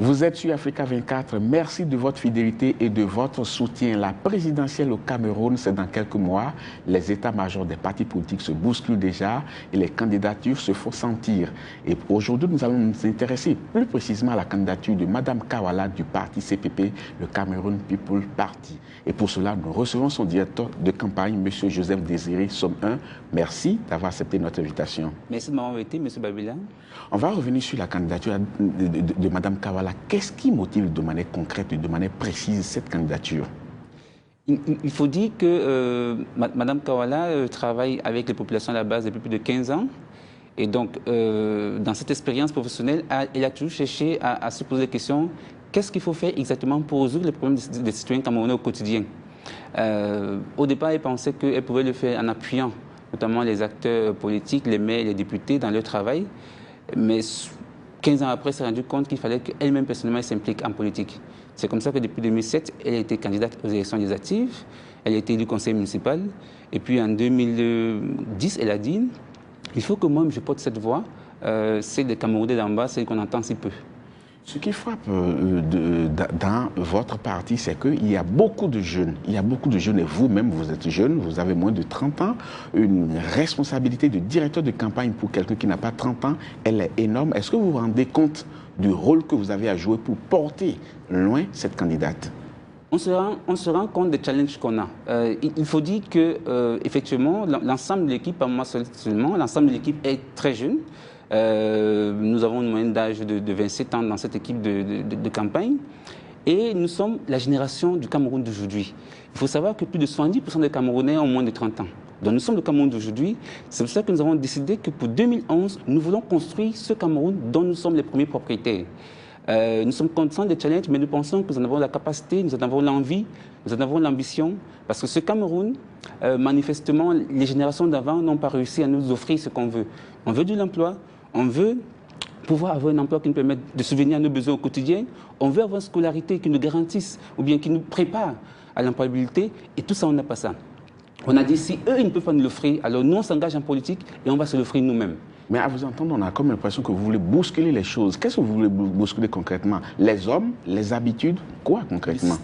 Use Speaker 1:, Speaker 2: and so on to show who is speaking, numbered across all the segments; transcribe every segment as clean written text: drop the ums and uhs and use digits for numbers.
Speaker 1: Vous êtes sur Africa 24. Merci de votre fidélité et de votre soutien. La présidentielle au Cameroun, c'est dans quelques mois. Les états-majors des partis politiques se bousculent déjà et les candidatures se font sentir. Et aujourd'hui, nous allons nous intéresser plus précisément à la candidature de Mme Kawala du parti CPP, le Cameroun People Party. Et pour cela, nous recevons son directeur de campagne, M. Joseph Désiré Somme 1. Merci d'avoir accepté notre invitation.
Speaker 2: Merci de m'avoir invité, M. Babila.
Speaker 1: On va revenir sur la candidature de Mme Kawala. Qu'est-ce qui motive de manière concrète et de manière précise cette candidature?
Speaker 2: Il faut dire que Mme Kawala travaille avec les populations à la base depuis plus de 15 ans. Et donc, dans cette expérience professionnelle, elle a toujours cherché à se poser la question, qu'est-ce qu'il faut faire exactement pour résoudre les problèmes des citoyens camerounais au quotidien? Au départ, elle pensait qu'elle pouvait le faire en appuyant notamment les acteurs politiques, les maires, les députés dans leur travail. Mais 15 ans après, elle s'est rendue compte qu'il fallait qu'elle-même personnellement s'implique en politique. C'est comme ça que depuis 2007, elle a été candidate aux élections législatives, elle a été élue conseil municipal. Et puis en 2010, elle a dit, il faut que moi je porte cette voix, celle des Camerounais d'en bas, celle qu'on entend si peu.
Speaker 1: Ce qui frappe dans votre parti, c'est qu'il y a beaucoup de jeunes. Il y a beaucoup de jeunes, et vous-même, vous êtes jeune, vous avez moins de 30 ans. Une responsabilité de directeur de campagne pour quelqu'un qui n'a pas 30 ans, elle est énorme. Est-ce que vous vous rendez compte du rôle que vous avez à jouer pour porter loin cette candidate?
Speaker 2: On se rend compte des challenges qu'on a. Il faut dire que, effectivement, l'ensemble de l'équipe, pas moi seulement, l'ensemble de l'équipe est très jeune. Nous avons une moyenne d'âge de 27 ans dans cette équipe de campagne. Et nous sommes la génération du Cameroun d'aujourd'hui. Il faut savoir que plus de 70% des Camerounais ont moins de 30 ans. Donc nous sommes le Cameroun d'aujourd'hui. C'est pour ça que nous avons décidé que pour 2011, nous voulons construire ce Cameroun dont nous sommes les premiers propriétaires. Nous sommes conscients des challenges, mais nous pensons que nous en avons la capacité, nous en avons l'envie, nous en avons l'ambition. Parce que ce Cameroun, manifestement, les générations d'avant n'ont pas réussi à nous offrir ce qu'on veut. On veut de l'emploi, on veut pouvoir avoir un emploi qui nous permette de subvenir à nos besoins au quotidien. On veut avoir une scolarité qui nous garantisse ou bien qui nous prépare à l'employabilité. Et tout ça, on n'a pas ça. On a dit, si eux, ils ne peuvent pas nous l'offrir, alors nous, on s'engage en politique et on va se l'offrir nous-mêmes.
Speaker 1: Mais à vous entendre, on a comme l'impression que vous voulez bousculer les choses. Qu'est-ce que vous voulez bousculer concrètement? Les hommes, les habitudes, quoi concrètement?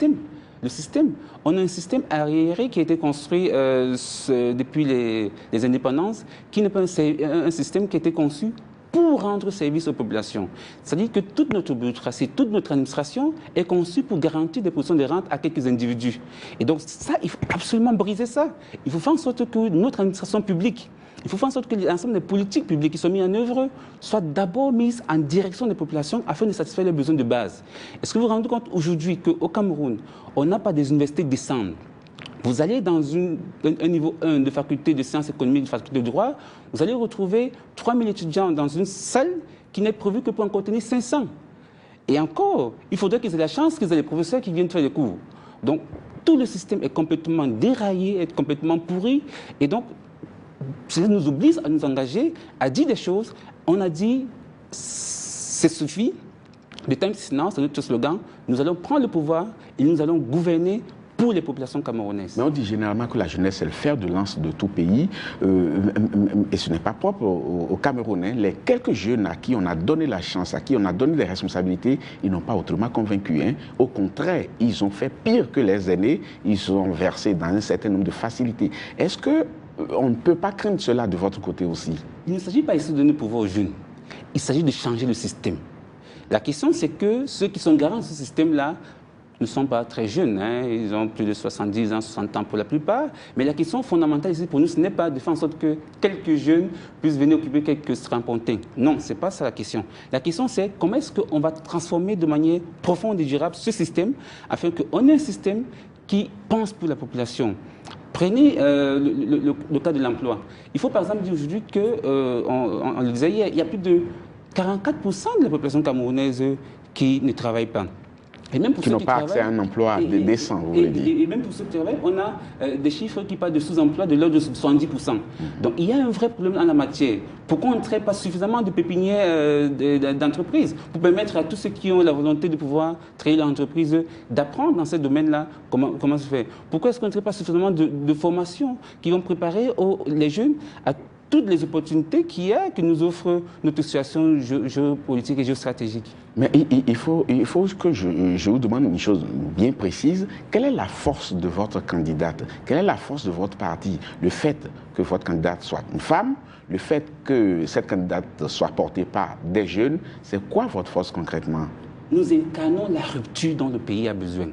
Speaker 2: Le système. On a un système arriéré qui a été construit depuis les indépendances, qui n'est pas un système qui a été conçu pour rendre service aux populations. C'est-à-dire que toute notre bureaucratie, toute notre administration est conçue pour garantir des positions de rente à quelques individus. Et donc ça, il faut absolument briser ça. Il faut faire en sorte que notre administration publique, il faut faire en sorte que l'ensemble des politiques publiques qui sont mises en œuvre soient d'abord mises en direction des populations afin de satisfaire les besoins de base. Est-ce que vous vous rendez compte aujourd'hui qu'au Cameroun, on n'a pas des universités décentes? Vous allez dans un niveau 1 de faculté de sciences économiques, de faculté de droit, vous allez retrouver 3000 étudiants dans une salle qui n'est prévue que pour en contenir 500. Et encore, il faudrait qu'ils aient la chance qu'ils aient les professeurs qui viennent faire les cours. Donc, tout le système est complètement déraillé, est complètement pourri. Et donc, cela nous oblige à nous engager, à dire des choses. On a dit, c'est suffit. Le time is now, c'est notre slogan. Nous allons prendre le pouvoir et nous allons gouverner pour les populations camerounaises.
Speaker 1: Mais on dit généralement que la jeunesse est le fer de lance de tout pays, et ce n'est pas propre au Cameroun. Les quelques jeunes à qui on a donné la chance, à qui on a donné les responsabilités, ils n'ont pas autrement convaincu. Au contraire, ils ont fait pire que les aînés, ils sont versés dans un certain nombre de facilités. Est-ce qu'on ne peut pas craindre cela de votre côté aussi?
Speaker 2: Il ne s'agit pas ici de donner pouvoir aux jeunes, il s'agit de changer le système. La question, c'est que ceux qui sont garants de ce système-là ne sont pas très jeunes, ils ont plus de 70 ans, 60 ans pour la plupart. Mais la question fondamentale ici pour nous, ce n'est pas de faire en sorte que quelques jeunes puissent venir occuper quelques strapontins. Non, ce n'est pas ça la question. La question, c'est comment est-ce qu'on va transformer de manière profonde et durable ce système afin qu'on ait un système qui pense pour la population. Prenez le cas de l'emploi. Il faut par exemple dire aujourd'hui on le disait hier, il y a plus de 44% de la population camerounaise qui ne travaille pas. Et même pour
Speaker 1: qui n'ont pas accès à un emploi décent, vous voulez dire.
Speaker 2: Et même pour ceux qui travaillent, on a des chiffres qui parlent de sous-emploi de l'ordre de 70%. Donc il y a un vrai problème en la matière. Pourquoi on ne crée pas suffisamment de pépinières d'entreprises pour permettre à tous ceux qui ont la volonté de pouvoir créer leur entreprise d'apprendre dans ce domaine-là comment se faire? Pourquoi est-ce qu'on ne crée pas suffisamment de formations qui vont préparer les jeunes à toutes les opportunités que nous offre notre situation géopolitique et géostratégique.
Speaker 1: Mais il faut que je vous demande une chose bien précise. Quelle est la force de votre candidate? Quelle est la force de votre parti? Le fait que votre candidate soit une femme, le fait que cette candidate soit portée par des jeunes, c'est quoi votre force concrètement?
Speaker 2: Nous incarnons la rupture dont le pays a besoin.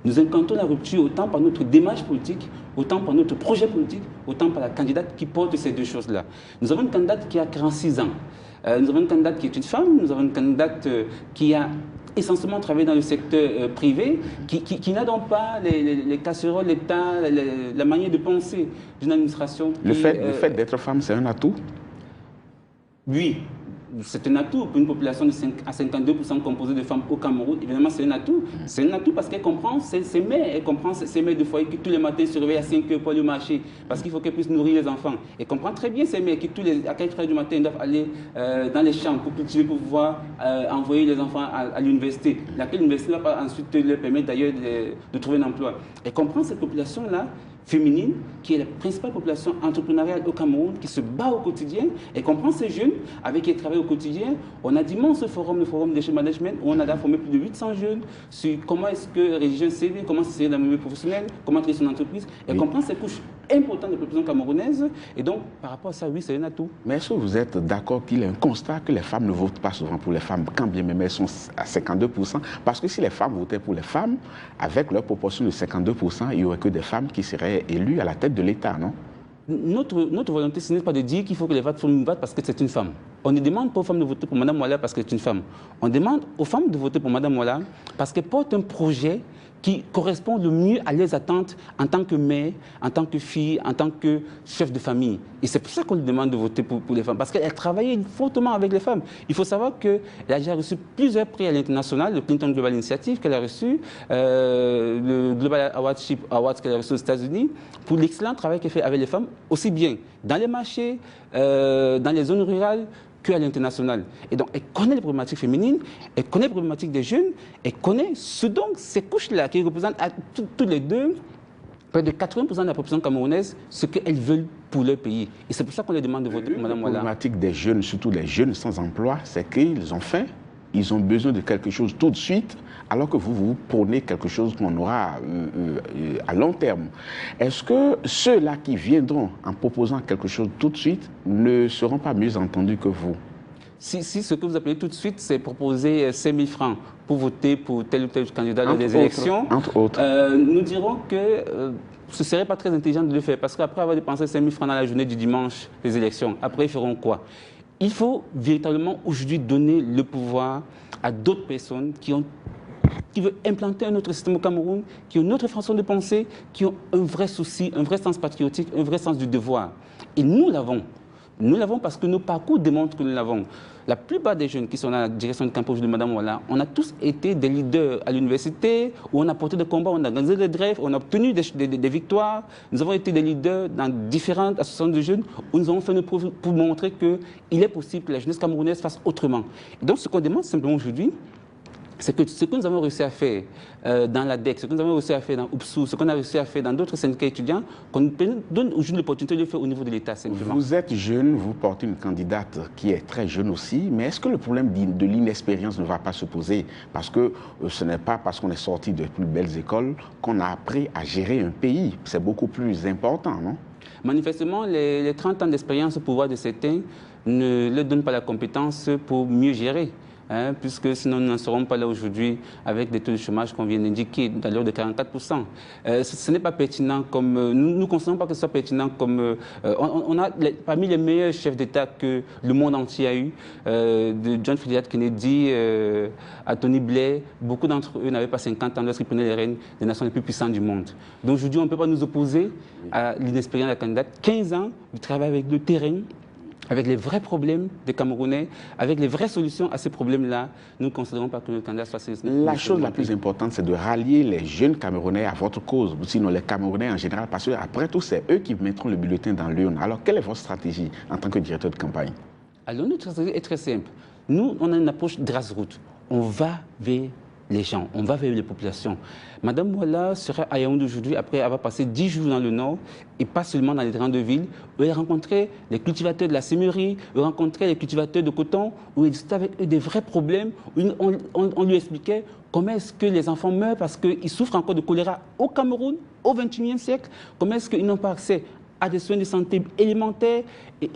Speaker 2: Nous incarnons la rupture autant par notre démarche politique, autant par notre projet politique, autant par la candidate qui porte ces deux choses-là. Nous avons une candidate qui a 46 ans. Nous avons une candidate qui est une femme. Nous avons une candidate qui a essentiellement travaillé dans le secteur privé, qui n'a donc pas les casseroles, l'État, la manière de penser d'une administration.
Speaker 1: Le fait d'être femme, c'est un atout?
Speaker 2: Oui. C'est un atout pour une population de 52% composée de femmes au Cameroun. Évidemment, c'est un atout. C'est un atout parce qu'elle comprend ses mères. Elle comprend ses mères de foyer qui tous les matins se réveillent à 5 heures pour aller au marché parce qu'il faut qu'elle puisse nourrir les enfants. Elle comprend très bien ses mères qui à 4 heures du matin doivent aller dans les champs pour cultiver, pour pouvoir envoyer les enfants à l'université. Laquelle l'université ne va pas ensuite leur permettre d'ailleurs de trouver un emploi. Elle comprend cette population-là féminine, qui est la principale population entrepreneuriale au Cameroun, qui se bat au quotidien et comprend ces jeunes avec qui elle travaille au quotidien. On a d'immenses forums, le forum de management, où on a formé plus de 800 jeunes sur comment est-ce que rédiger un CV, comment s'insérer dans le milieu professionnel, comment créer son entreprise. Elle comprend ces couches importantes de la population camerounaise. Et donc, par rapport à ça, oui, c'est un atout.
Speaker 1: Mais est-ce que vous êtes d'accord qu'il y a un constat que les femmes ne votent pas souvent pour les femmes, quand bien même elles sont à 52%? Parce que si les femmes votaient pour les femmes, avec leur proportion de 52%, il n'y aurait que des femmes qui seraient élues à la tête de l'État, non?
Speaker 2: Notre volonté, ce n'est pas de dire qu'il faut que les femmes votent parce que c'est une femme. On ne demande pas aux femmes de voter pour Mme Ouala parce qu'elle est une femme. On demande aux femmes de voter pour Mme Ouala parce qu'elle porte un projet qui correspond le mieux à leurs attentes en tant que mère, en tant que fille, en tant que chef de famille. Et c'est pour ça qu'on lui demande de voter pour les femmes, parce qu'elle travaillait fortement avec les femmes. Il faut savoir qu'elle a déjà reçu plusieurs prix à l'international, le Clinton Global Initiative qu'elle a reçu, le Global Awards qu'elle a reçu aux États-Unis, pour l'excellent travail qu'elle fait avec les femmes, aussi bien dans les marchés, dans les zones rurales, qu'à l'international. Et donc, elle connaît les problématiques féminines, elle connaît les problématiques des jeunes, elle connaît ce dont ces couches-là, qui représentent à tous les deux, près de 80% de la population camerounaise, ce qu'elles veulent pour leur pays. Et c'est pour ça qu'on les demande de voter pour Mme Ouala.
Speaker 1: La problématique des jeunes, surtout les jeunes sans emploi, c'est qu'ils ont faim, ils ont besoin de quelque chose tout de suite, alors que vous prônez quelque chose qu'on aura à long terme. Est-ce que ceux-là qui viendront en proposant quelque chose tout de suite ne seront pas mieux entendus que vous?
Speaker 2: Si ce que vous appelez tout de suite, c'est proposer 5 000 francs pour voter pour tel ou tel candidat dans des élections,
Speaker 1: entre autres.
Speaker 2: Nous dirons que ce ne serait pas très intelligent de le faire, parce qu'après avoir dépensé 5 000 francs dans la journée du dimanche des élections, après ils feront quoi? Il faut véritablement aujourd'hui donner le pouvoir à d'autres personnes qui veulent implanter un autre système au Cameroun, qui ont une autre façon de penser, qui ont un vrai souci, un vrai sens patriotique, un vrai sens du devoir. Et nous l'avons. Nous l'avons parce que nos parcours démontrent que nous l'avons. La plupart des jeunes qui sont dans la direction du campus de Mme Ouala, on a tous été des leaders à l'université, où on a porté des combats, on a organisé des grèves, on a obtenu des victoires. Nous avons été des leaders dans différentes associations de jeunes, où nous avons fait nos preuves pour montrer qu'il est possible que la jeunesse camerounaise fasse autrement. Et donc, ce qu'on demande simplement aujourd'hui, c'est que ce que nous avons réussi à faire dans l'ADEC, ce que nous avons réussi à faire dans UPSU, ce qu'on a réussi à faire dans d'autres syndicats étudiants, qu'on nous donne aujourd'hui l'opportunité de le faire au niveau de l'État simplement.
Speaker 1: Vous êtes jeune, vous portez une candidate qui est très jeune aussi, mais est-ce que le problème de l'inexpérience ne va pas se poser? Parce que ce n'est pas parce qu'on est sorti de plus belles écoles qu'on a appris à gérer un pays. C'est beaucoup plus important, non?
Speaker 2: Manifestement, les 30 ans d'expérience au pouvoir de certains ne leur donnent pas la compétence pour mieux gérer. Puisque sinon nous n'en serons pas là aujourd'hui avec des taux de chômage qu'on vient d'indiquer, à l'heure de 44%. Ce n'est pas pertinent comme... nous ne considérons pas que ce soit pertinent comme... on a parmi les meilleurs chefs d'État que le monde entier a eu, de John F. Kennedy à Tony Blair, beaucoup d'entre eux n'avaient pas 50 ans lorsqu'ils prenaient les rênes des nations les plus puissantes du monde. Donc aujourd'hui, on ne peut pas nous opposer à l'inexpérience de la candidate. 15 ans de travail avec le terrain, avec les vrais problèmes des Camerounais, avec les vraies solutions à ces problèmes-là, nous ne considérons pas que le candidat soit sérieux.
Speaker 1: La chose la plus importante, c'est de rallier les jeunes Camerounais à votre cause, sinon les Camerounais en général, parce qu'après tout, c'est eux qui mettront le bulletin dans l'urne. Alors, quelle est votre stratégie en tant que directeur de campagne?
Speaker 2: Alors, notre stratégie est très simple. Nous, on a une approche grassroots. On va vers les gens, on va vers les populations. Madame Mouala sera à Yaoundé aujourd'hui après avoir passé 10 jours dans le Nord et pas seulement dans les grandes villes, où elle rencontrait les cultivateurs de la sémerie, où elle rencontrait les cultivateurs de coton, où elle discutait avec eux des vrais problèmes, où on lui expliquait comment est-ce que les enfants meurent parce qu'ils souffrent encore de choléra au Cameroun, au XXIe siècle, comment est-ce qu'ils n'ont pas accès à des soins de santé élémentaires.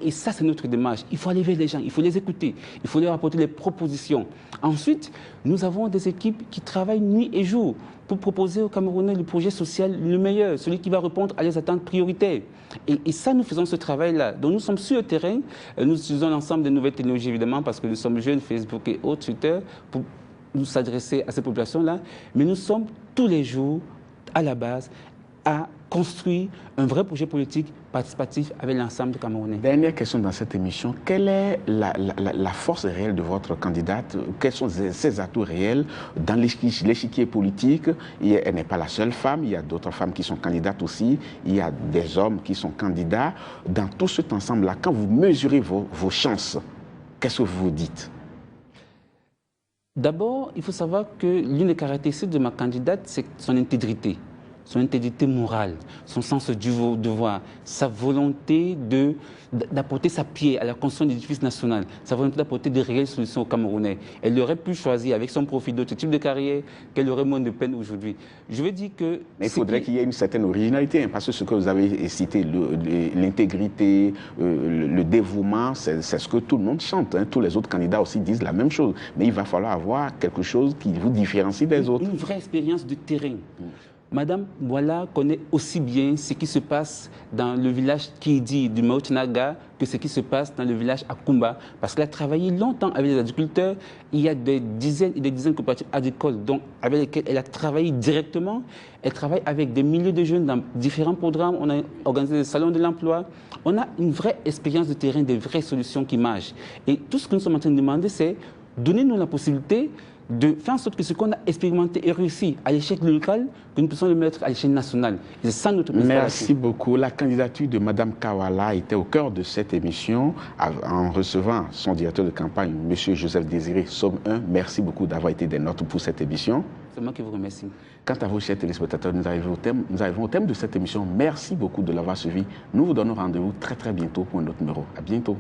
Speaker 2: Et ça, c'est notre démarche. Il faut aller vers les gens, il faut les écouter, il faut leur apporter les propositions. Ensuite, nous avons des équipes qui travaillent nuit et jour pour proposer aux Camerounais le projet social le meilleur, celui qui va répondre à leurs attentes prioritaires. Et ça, nous faisons ce travail-là. Donc nous sommes sur le terrain, nous utilisons l'ensemble des nouvelles technologies, évidemment, parce que nous sommes jeunes, Facebook et autres, Twitter, pour nous s'adresser à ces populations-là. Mais nous sommes tous les jours, à la base, à construire un vrai projet politique participatif avec l'ensemble des Camerounais.
Speaker 1: Dernière question dans cette émission. Quelle est la force réelle de votre candidate? Quels sont ses atouts réels dans l'échiquier politique? Elle n'est pas la seule femme, il y a d'autres femmes qui sont candidates aussi, il y a des hommes qui sont candidats. Dans tout cet ensemble-là, quand vous mesurez vos chances, qu'est-ce que vous vous dites?
Speaker 2: D'abord, il faut savoir que l'une des caractéristiques de ma candidate, c'est son intégrité morale, son sens du devoir, sa volonté d'apporter sa pierre à la construction de l'édifice national, sa volonté d'apporter de réelles solutions aux Camerounais. Elle aurait pu choisir avec son profil d'autres types de carrière qu'elle aurait moins de peine aujourd'hui. Je veux dire que...
Speaker 1: Mais il faudrait qu'il y ait une certaine originalité, hein, parce que ce que vous avez cité, l'intégrité, le dévouement, c'est ce que tout le monde chante. Hein. Tous les autres candidats aussi disent la même chose. Mais il va falloir avoir quelque chose qui vous différencie des autres.
Speaker 2: Une vraie expérience de terrain. Madame Mouala connaît aussi bien ce qui se passe dans le village Kidi du Mautnaga que ce qui se passe dans le village Akumba, parce qu'elle a travaillé longtemps avec les agriculteurs. Il y a des dizaines et des dizaines de coopératives agricoles avec lesquelles elle a travaillé directement. Elle travaille avec des milliers de jeunes dans différents programmes. On a organisé des salons de l'emploi. On a une vraie expérience de terrain, des vraies solutions qui marchent. Et tout ce que nous sommes en train de demander, c'est donnez-nous la possibilité de faire en sorte que ce qu'on a expérimenté et réussi à l'échelle locale, que nous puissions le mettre à l'échelle nationale. C'est ça notre préparation.
Speaker 1: Merci beaucoup. La candidature de Mme Kawala était au cœur de cette émission en recevant son directeur de campagne, M. Joseph Désiré Somme 1. Merci beaucoup d'avoir été des nôtres pour cette émission.
Speaker 2: C'est moi qui vous remercie.
Speaker 1: Quant à vous, chers téléspectateurs, nous arrivons au thème de cette émission. Merci beaucoup de l'avoir suivi. Nous vous donnons rendez-vous très bientôt pour un autre numéro. À bientôt.